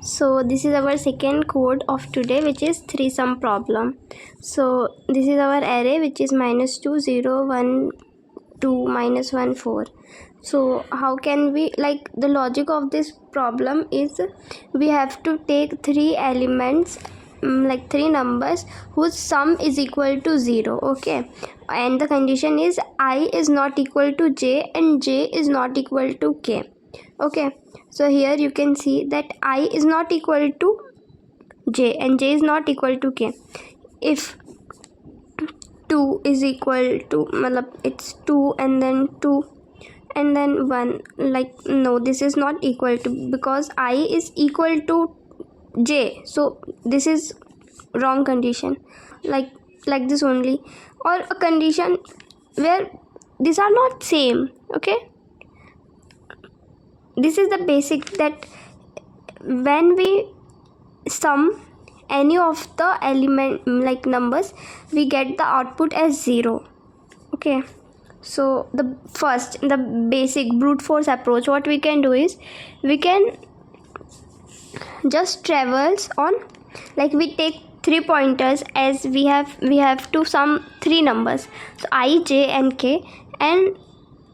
So this is our second code of today, which is 3-sum problem. So this is our array, which is -2 0 1 2 -1 4. So how can we, like, the logic of this problem is we have to take three elements, like three numbers whose sum is equal to 0. Okay, and the condition is I is not equal to j and j is not equal to k. Okay, so here you can see that I is not equal to j and j is not equal to k. If 2 is equal to, it's 2 and then 2 and then 1, like, no, this is not equal to, because I is equal to j, so this is wrong condition, like this only, or a condition where these are not same. Okay, this is the basic, that when we sum any of the element, like numbers, we get the output as 0. Okay, so the basic brute force approach, what we can do is we can just travels on, like, we take 3 pointers, as we have to sum 3 numbers, so I, j and k, and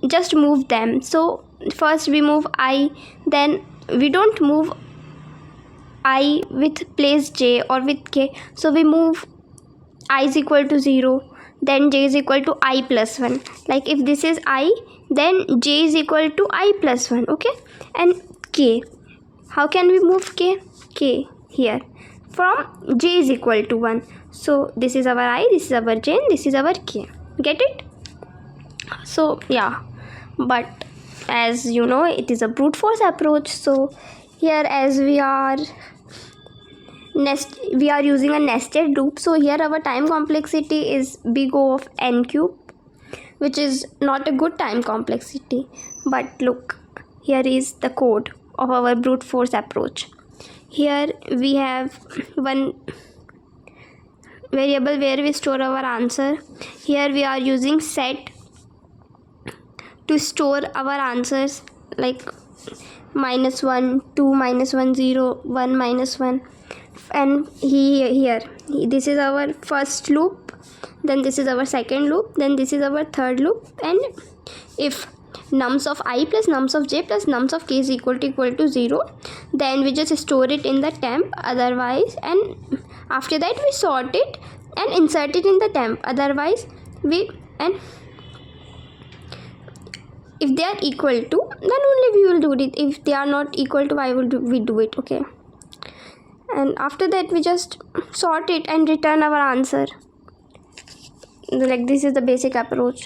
just move them. So first we move I, then we don't move I with place j or with k, so we move I is equal to 0, then j is equal to I plus 1. Like, if this is I, then j is equal to I plus 1. Okay, and k, how can we move k here from j is equal to 1. So this is our I, this is our j, and this is our k. Get it? So yeah, but as you know, it is a brute force approach. So here, as we are using a nested loop, so here our time complexity is big O of n cube, which is not a good time complexity. But look, here is the code of our brute force approach. Here we have one variable where we store our answer. Here we are using set to store our answers, like -1 2 -1 0 1 -1, and here this is our first loop, then this is our second loop, then this is our third loop, and if nums of I plus nums of j plus nums of k is equal to 0, then we just store it in the temp, otherwise, and after that we sort it and insert it in the temp, otherwise and if they are equal to, then only we will do it. If they are not equal to, we do it. Okay, and after that we just sort it and return our answer. Like, this is the basic approach.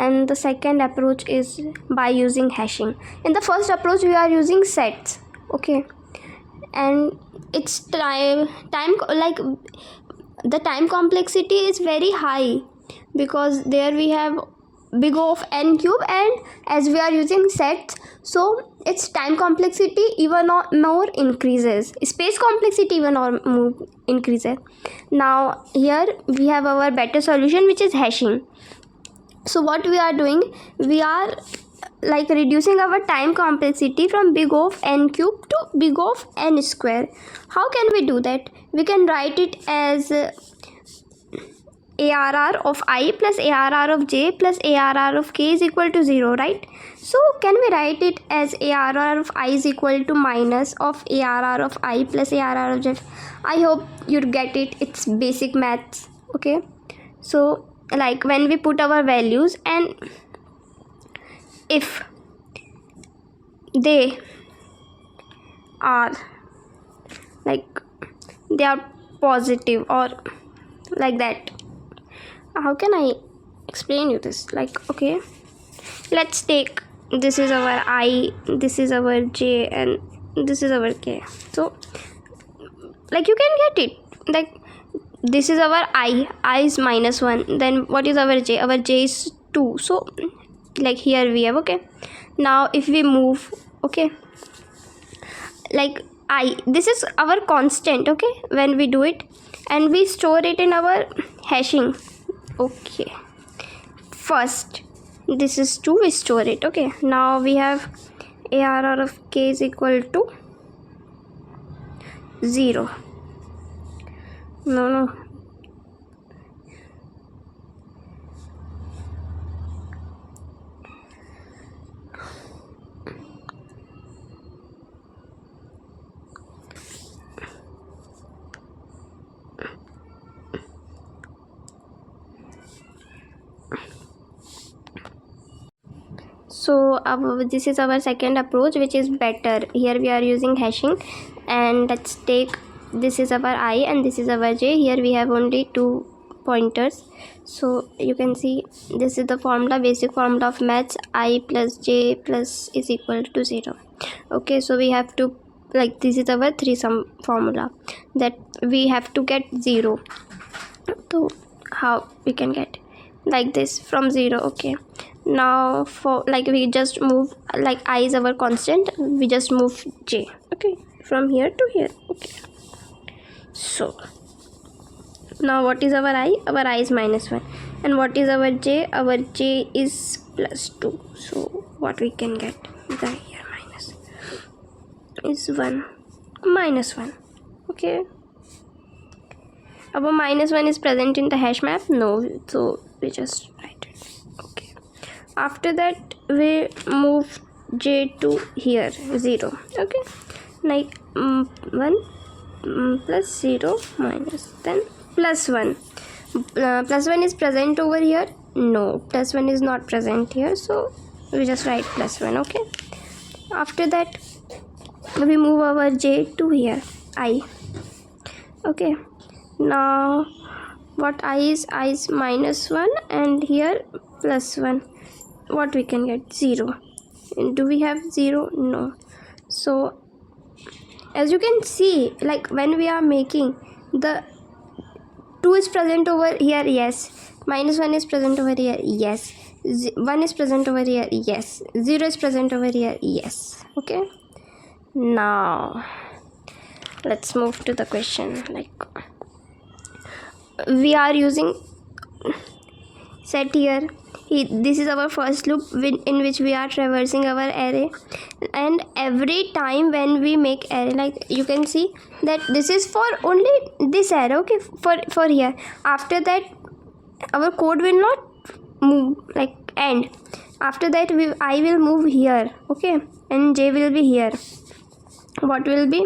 And the second approach is by using hashing. In the first approach we are using sets. Okay, and it's time like the time complexity is very high, because there we have big O of n cube, and as we are using sets, so its time complexity even more increases, space complexity even more increases. Now here we have our better solution, which is hashing. So what we are doing, we are like reducing our time complexity from big O of n cube to big O of n square. How can we do that? We can write it as ARR of I plus ARR of j plus ARR of k is equal to 0, right? So can we write it as ARR of I is equal to minus of ARR of I plus ARR of j? I hope you get it. It's basic maths. Okay, so like, when we put our values, and if they are, like, they are positive or like that, how can I explain you this? Like, okay, let's take, this is our I, this is our j, and this is our k. So, like, you can get it. Like, this is our I is -1, then what is our j? Our j is 2. So, like, here we have. Okay, now if we move, okay, like, this is our constant. Okay, when we do it, and we store it in our hashing. Okay, first this is 2, we store it. Okay, now we have ARR of k is equal to 0. No. So this is our second approach, which is better. Here we are using hashing, and let's take, this is our I and this is our j. Here we have only 2 pointers, so you can see this is the formula, basic formula of maths. I plus j plus is equal to 0. Okay, so we have to, like, this is our 3-sum formula, that we have to get 0. So how we can get like this from 0? Okay, now for, like, we just move, like I is our constant, we just move j, okay, from here to here. Okay, so now what is our I? Our I is -1. And what is our j? Our j is +2. So what we can get, the here minus is 1, -1. Okay, our -1 is present in the hash map? No, so we just write it. Okay, after that we move j to here, 0. Okay, like 1 plus 0 minus, then +1. +1 is present over here? No, +1 is not present here, so we just write +1. Okay, after that we move our j to here, I. Okay, now what I is -1, and here +1. What we can get? 0. Do we have 0? No. So as you can see, like when we are making, the 2 is present over here, yes. -1 is present over here, yes. 1 is present over here, yes. 0 is present over here, yes. Okay, now let's move to the question. Like, we are using set here. This is our first loop in which we are traversing our array, and every time when we make array, like you can see that this is for only this array. Okay, for here. After that our code will not move, like end. After that I will move here. Okay, and j will be here. What will be?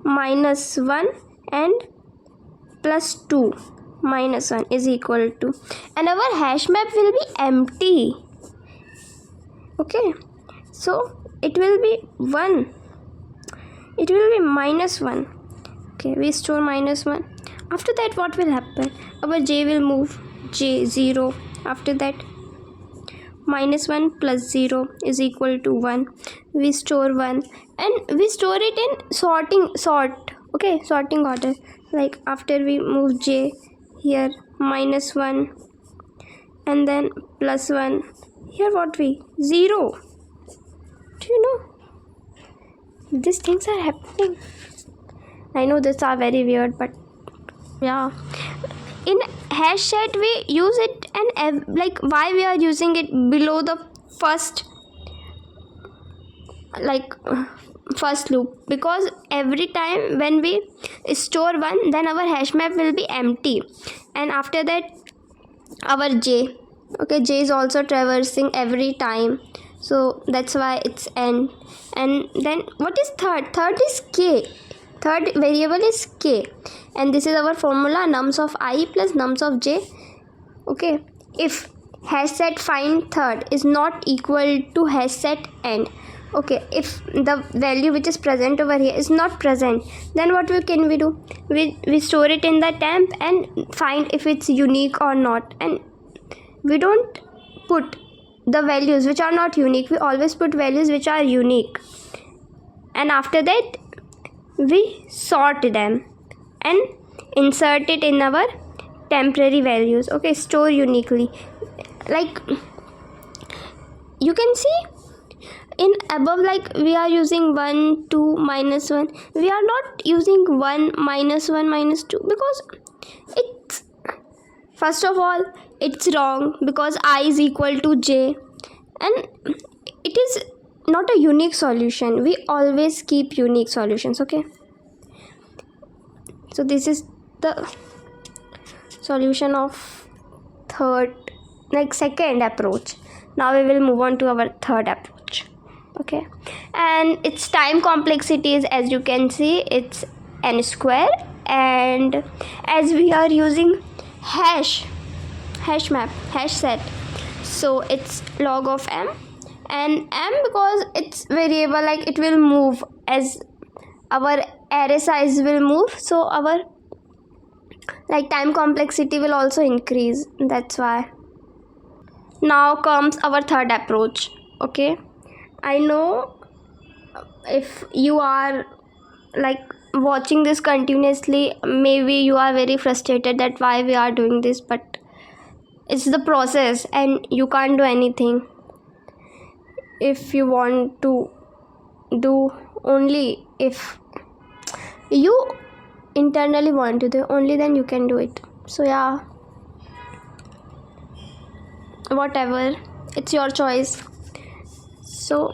-1 and +2. -1 is equal to, and our hash map will be empty. Okay, so it will be 1, it will be -1. Okay, we store -1. After that what will happen? Our j will move j 0. After that -1 plus 0 is equal to 1. We store 1, and we store it in sorting order. Like after we move j here, -1, and then +1. Here what we? 0. Do you know? These things are happening. I know these are very weird, but yeah. In hash set we use it, and like why we are using it below the first loop? Because every time when we store 1, then our hash map will be empty, and after that our j, okay, j is also traversing every time, so that's why it's n. And then what is third? Third is k. Third variable is k, and this is our formula, nums of I plus nums of j. Okay, if hash set find third is not equal to hash set end, okay, if the value which is present over here is not present, then what can we do? We store it in the temp and find if it's unique or not, and we don't put the values which are not unique. We always put values which are unique, and after that we sort them and insert it in our temporary values. Okay, store uniquely. Like you can see in above, like we are using 1, 2, -1. We are not using 1, -1, -2, because it's, first of all, it's wrong, because I is equal to j, and it is not a unique solution. We always keep unique solutions. Okay, so this is the solution of second approach. Now we will move on to our third approach. Okay, and its time complexity is, as you can see, it's n square, and as we are using hash set, so it's log of m, and m because it's variable, like it will move as our array size will move, so our time complexity will also increase. That's why. Now comes our third approach. Okay, I know if you are watching this continuously, maybe you are very frustrated that why we are doing this, but it's the process and you can't do anything. If you want to do, only if you internally want to do, only then you can do it. So yeah, whatever, it's your choice. So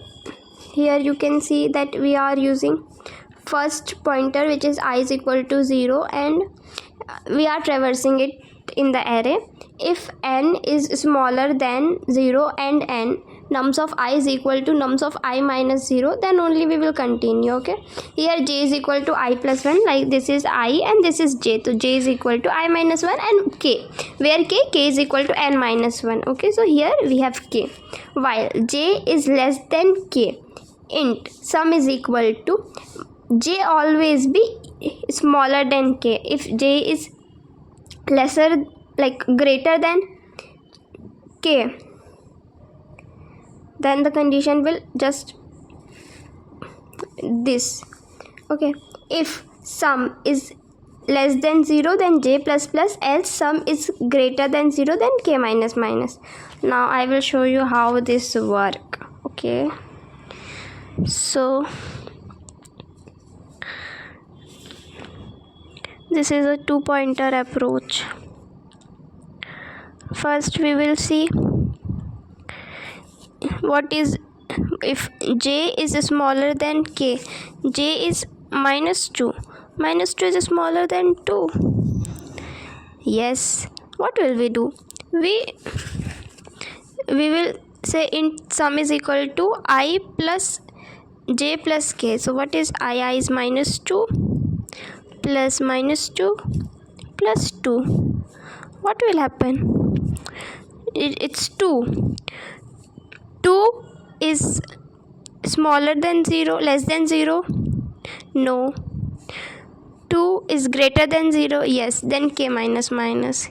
here you can see that we are using first pointer, which is I is equal to 0, and we are traversing it in the array. If n is smaller than 0 and n nums of I is equal to nums of I minus 0, then only we will continue. Okay, here j is equal to I plus 1, like this is I and this is j, so j is equal to I minus 1, and k, where k is equal to n minus 1. Okay, so here we have k, while j is less than k, int sum is equal to, j always be smaller than k. If j is greater than k, then the condition will just this. Okay, if sum is less than 0, then j plus plus, else sum is greater than 0, then k minus minus. Now I will show you how this work. Okay, so this is a two pointer approach. First we will see what is, if j is smaller than k, j is minus 2 is smaller than 2. Yes, what will we do? We will say int sum is equal to I plus j plus k. So what is I is minus 2 plus minus 2 plus 2. What will happen? It's 2. 2 is smaller than 0, less than 0? No. 2 is greater than 0? Yes. Then k minus minus.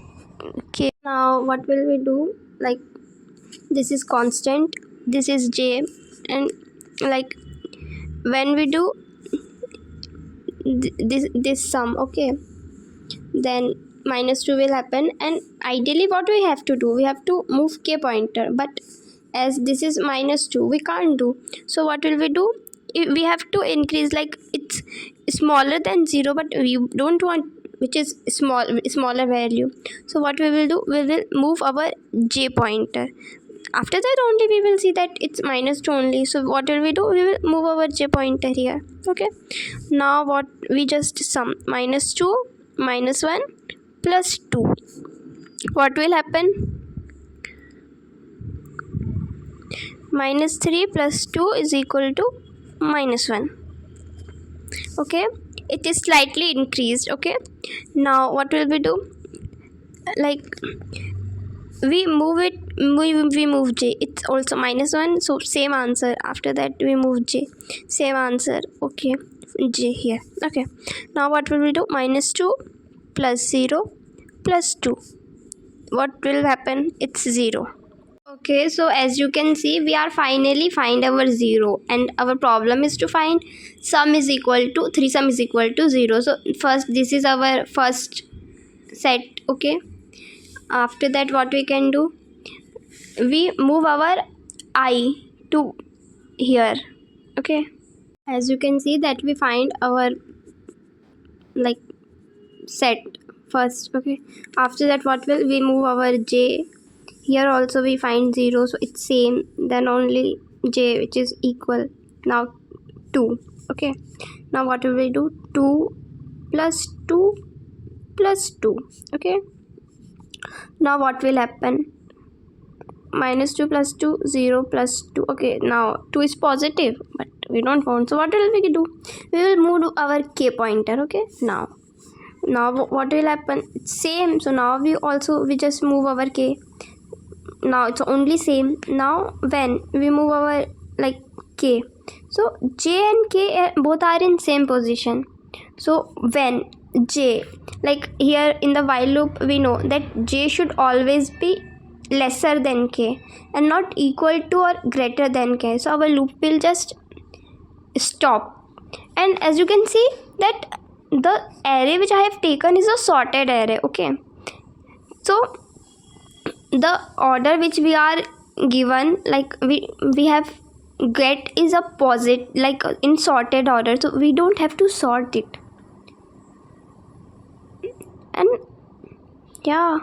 Okay. Now what will we do? Like, this is constant, this is j, and when we do this sum, okay, then minus 2 will happen, and ideally what we have to do, we have to move k pointer, but as this is minus 2, we can't do. So what will we do? We have to increase, it's smaller than 0, but we don't want which is smaller value. So what we will do, we will move our j pointer. After that only we will see that it's minus 2 only. So what will we do? We will move our j pointer here. Okay, now what we just sum minus 2 minus 1 plus 2. What will happen? Minus 3 plus 2 is equal to minus 1. Okay, it is slightly increased. Okay, now what will we do? We move it, we move j, it's also minus 1, so same answer. After that we move j, same answer. Okay, j here. Okay, now what will we do? Minus 2 plus 0 plus 2. What will happen? It's 0. Okay, so as you can see, we are finally find our 0, and our problem is to find sum is equal to 3, sum is equal to 0. So first, this is our first set. Okay, after that what we can do, we move our I to here. Okay, as you can see that we find our set first. Okay, after that what will we move our j, here also we find 0, so it's same, then only j which is equal now 2. Okay, now what will we do? 2 plus 2 plus 2. Okay, now what will happen? Minus 2 plus 2, 0 plus 2. Okay, now 2 is positive, but we don't want. So what will we do? We will move to our k pointer. Okay, now what will happen? Same. So now we just move our k. Now it's only same. Now when we move our like k, so j and k both are in same position. So when j, like here in the while loop, we know that j should always be lesser than k and not equal to or greater than k. So our loop will just stop. And as you can see that the array which I have taken is a sorted array. Okay, so the order which we are given, like we have get is a posit, like in sorted order, so we don't have to sort it. And yeah,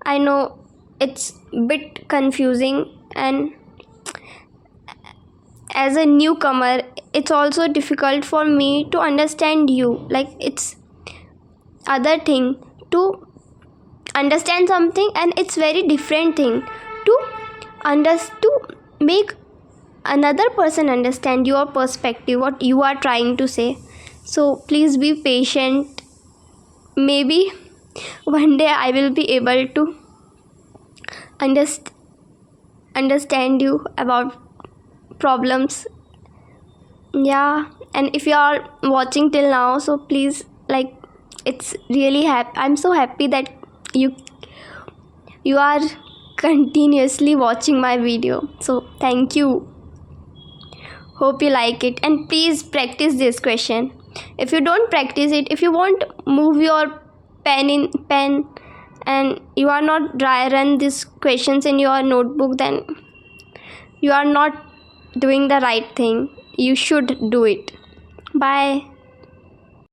I know it's bit confusing, and as a newcomer it's also difficult for me to understand you. Like it's other thing to understand something, and it's very different thing to make another person understand your perspective, what you are trying to say. So please be patient. Maybe one day I will be able to understand you about problems. Yeah, and if you are watching till now, so please, like, it's really I'm so happy that you are continuously watching my video. So thank you. Hope you like it, and please practice this question. If you don't practice it, if you won't move your pen and you are not dry run these questions in your notebook, then you are not doing the right thing. You should do it. Bye.